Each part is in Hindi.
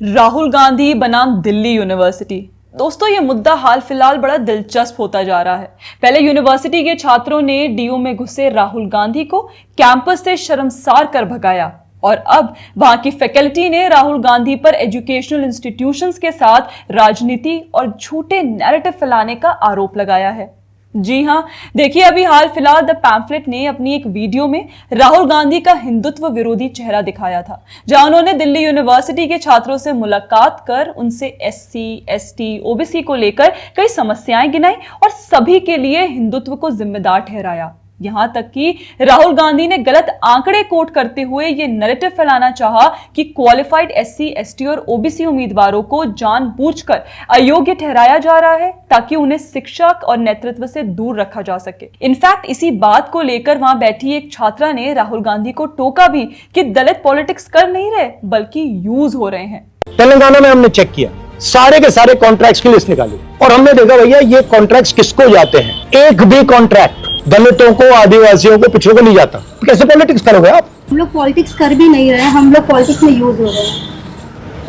राहुल गांधी बनाम दिल्ली यूनिवर्सिटी। दोस्तों, ये मुद्दा हाल फिलहाल बड़ा दिलचस्प होता जा रहा है। पहले यूनिवर्सिटी के छात्रों ने डीयू में घुसे राहुल गांधी को कैंपस से शर्मसार कर भगाया और अब वहां की फैकल्टी ने राहुल गांधी पर एजुकेशनल इंस्टीट्यूशंस के साथ राजनीति और झूठे नैरेटिव फैलाने का आरोप लगाया है। जी हां, देखिए, अभी हाल फिलहाल द पैम्फलेट ने अपनी एक वीडियो में राहुल गांधी का हिंदुत्व विरोधी चेहरा दिखाया था, जहां उन्होंने दिल्ली यूनिवर्सिटी के छात्रों से मुलाकात कर उनसे एससी, एसटी, ओबीसी को लेकर कई समस्याएं गिनाई और सभी के लिए हिंदुत्व को जिम्मेदार ठहराया। यहां तक कि राहुल गांधी ने गलत आंकड़े कोट करते हुए यह नैरेटिव फैलाना चाहा कि क्वालिफाइड एससी, एसटी और ओबीसी उम्मीदवारों को जानबूझकर अयोग्य ठहराया जा रहा है ताकि उन्हें शिक्षा और नेतृत्व से दूर रखा जा सके। इनफैक्ट इसी बात को लेकर वहां बैठी एक छात्रा ने राहुल गांधी को टोका भी कि दलित पॉलिटिक्स कर नहीं रहे बल्कि यूज हो रहे हैं। तेलंगाना में हमने चेक किया, सारे के सारे कॉन्ट्रैक्ट्स की लिस्ट निकाली और हमने देखा भैया ये कॉन्ट्रैक्ट्स किसको जाते हैं। एक भी कॉन्ट्रैक्ट दलितों को, आदिवासियों को, पिछड़ों को नहीं जाता। कैसे पॉलिटिक्स करोगे आप? हम लोग पॉलिटिक्स कर भी नहीं रहे हैं, हम लोग पॉलिटिक्स में यूज हो रहे हैं,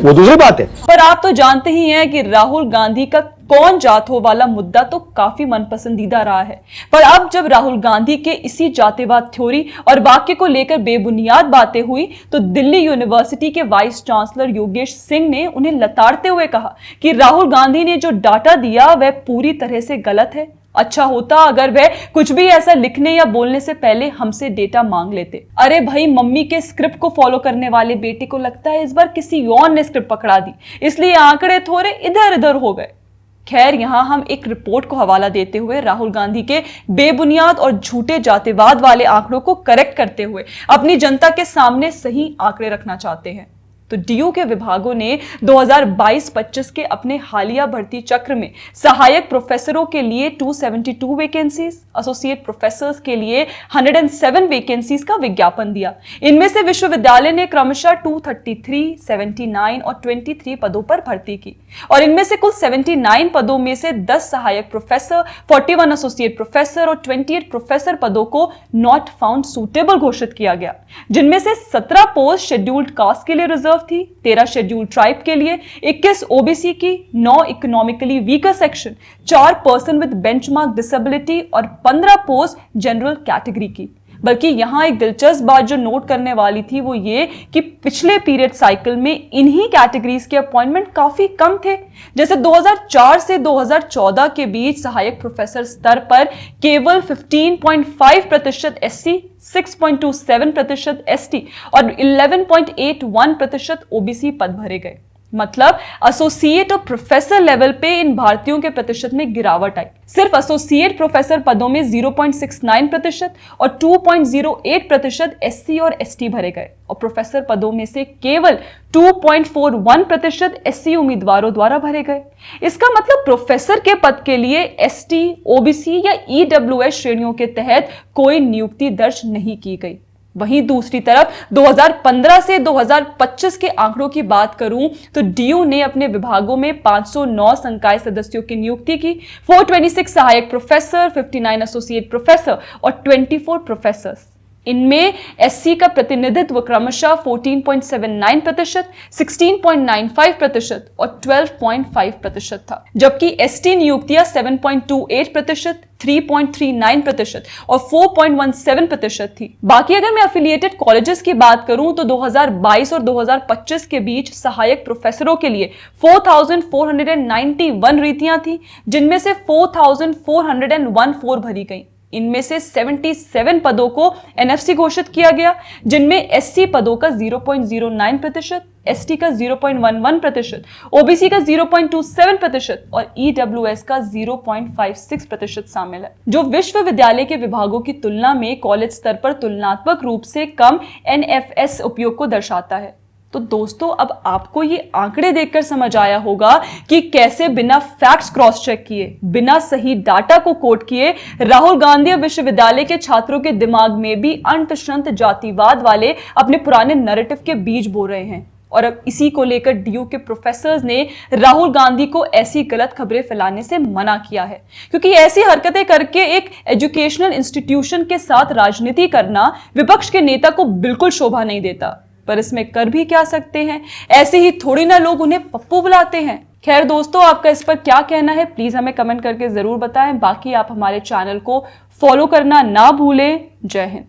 वो दूसरी बात है। पर आप तो जानते ही हैं कि राहुल गांधी का कौन जात हो वाला मुद्दा तो काफी मनपसंदीदा रहा है। पर अब जब राहुल गांधी के इसी जातिवाद थ्योरी और वाक्य को लेकर बेबुनियाद बातें हुई तो दिल्ली यूनिवर्सिटी के वाइस चांसलर योगेश सिंह ने उन्हें लताड़ते हुए कहा कि राहुल गांधी ने जो डाटा दिया वह पूरी तरह से गलत है। अच्छा होता अगर वह कुछ भी ऐसा लिखने या बोलने से पहले हमसे डेटा मांग लेते। अरे भाई, मम्मी के स्क्रिप्ट को फॉलो करने वाले बेटे को लगता है इस बार किसी और ने स्क्रिप्ट पकड़ा दी, इसलिए आंकड़े थोड़े इधर उधर हो गए। खैर, यहां हम एक रिपोर्ट को हवाला देते हुए राहुल गांधी के बेबुनियाद और झूठे जातिवाद वाले आंकड़ों को करेक्ट करते हुए अपनी जनता के सामने सही आंकड़े रखना चाहते हैं। तो डीयू के विभागों ने 2022-25 के अपने हालिया भर्ती चक्र में सहायक प्रोफेसरों के लिए 272 वैकेंसीज, एसोसिएट प्रोफेसर्स के लिए 107 वैकेंसीज का विज्ञापन दिया। इनमें से विश्वविद्यालय ने क्रमशः 233, 79 और 23 पदों पर भर्ती की और इनमें से कुल 79 पदों में से 10 सहायक प्रोफेसर, 41 एसोसिएट प्रोफेसर और 28 प्रोफेसर पदों को नॉट फाउंड सूटेबल घोषित किया गया, जिनमें से 17 पोस्ट शेड्यूल्ड कास्ट के लिए रिजर्व थी, 13 शेड्यूल्ड ट्राइब के लिए, 21 ओबीसी की, 9 economically weaker section, 4 person with benchmark disability और 15 पोस्ट जनरल कैटेगरी की। बल्कि यहां एक दिलचस्प बात जो नोट करने वाली थी वो ये कि पिछले पीरियड साइकिल में इन्हीं कैटेगरीज के अपॉइंटमेंट काफी कम थे। जैसे 2004 से 2014 के बीच सहायक प्रोफेसर स्तर पर केवल 15.5% एससी, 6.27% एसटी और 11.81% ओबीसी पद भरे गए। मतलब एसोसिएट और प्रोफेसर लेवल पे इन भारतीयों के प्रतिशत में गिरावट आई। सिर्फ एसोसिएट प्रोफेसर पदों में 0.69% और 2.08% एससी और एसटी भरे गए और प्रोफेसर पदों में से केवल 2.41% एससी उम्मीदवारों द्वारा भरे गए। इसका मतलब प्रोफेसर के पद के लिए एसटी, ओबीसी या ईडब्ल्यूएस श्रेणियों के तहत कोई नियुक्ति दर्ज नहीं की गई। वहीं दूसरी तरफ 2015 से 2025 के आंकड़ों की बात करूं तो डीयू ने अपने विभागों में 509 संकाय सदस्यों की नियुक्ति की, 426 सहायक प्रोफेसर, 59 एसोसिएट प्रोफेसर और 24 प्रोफेसर्स। इनमें एससी का प्रतिनिधित्व क्रमशः 14.79%, 16.95% और 12.5% था, जबकि एसटी नियुक्तियां 7.28%, 3.39% और 4.17% थी। बाकी अगर मैं एफिलिएटेड कॉलेजेस की बात करूं तो 2022 और 2025 के बीच सहायक प्रोफेसरों के लिए 4,491 रिक्तियां थी, जिनमें से 4,414 भरी गई। इनमें से 77 पदों को एनएफसी घोषित किया गया, जिनमें एससी पदों का 0.09%, एसटी का 0.11%, ओबीसी का 0.27% और ईडब्ल्यूएस का 0.56% शामिल है, जो विश्वविद्यालय के विभागों की तुलना में कॉलेज स्तर पर तुलनात्मक रूप से कम एनएफएस उपयोग को दर्शाता है। तो दोस्तों, अब आपको ये आंकड़े देखकर समझ आया होगा कि कैसे बिना फैक्ट्स क्रॉस चेक किए, बिना सही डाटा को कोट किए राहुल गांधी और विश्वविद्यालय के छात्रों के दिमाग में भी अंतशंत जातिवाद वाले अपने पुराने नैरेटिव के बीज बो रहे हैं। और अब इसी को लेकर डीयू के प्रोफेसर्स ने राहुल गांधी को ऐसी गलत खबरें फैलाने से मना किया है, क्योंकि ऐसी हरकतें करके एक एजुकेशनल इंस्टीट्यूशन के साथ राजनीति करना विपक्ष के नेता को बिल्कुल शोभा नहीं देता। पर इसमें कर भी क्या सकते हैं, ऐसे ही थोड़ी ना लोग उन्हें पप्पू बुलाते हैं। खैर दोस्तों, आपका इस पर क्या कहना है प्लीज हमें कमेंट करके जरूर बताएं। बाकी आप हमारे चैनल को फॉलो करना ना भूलें। जय हिंद।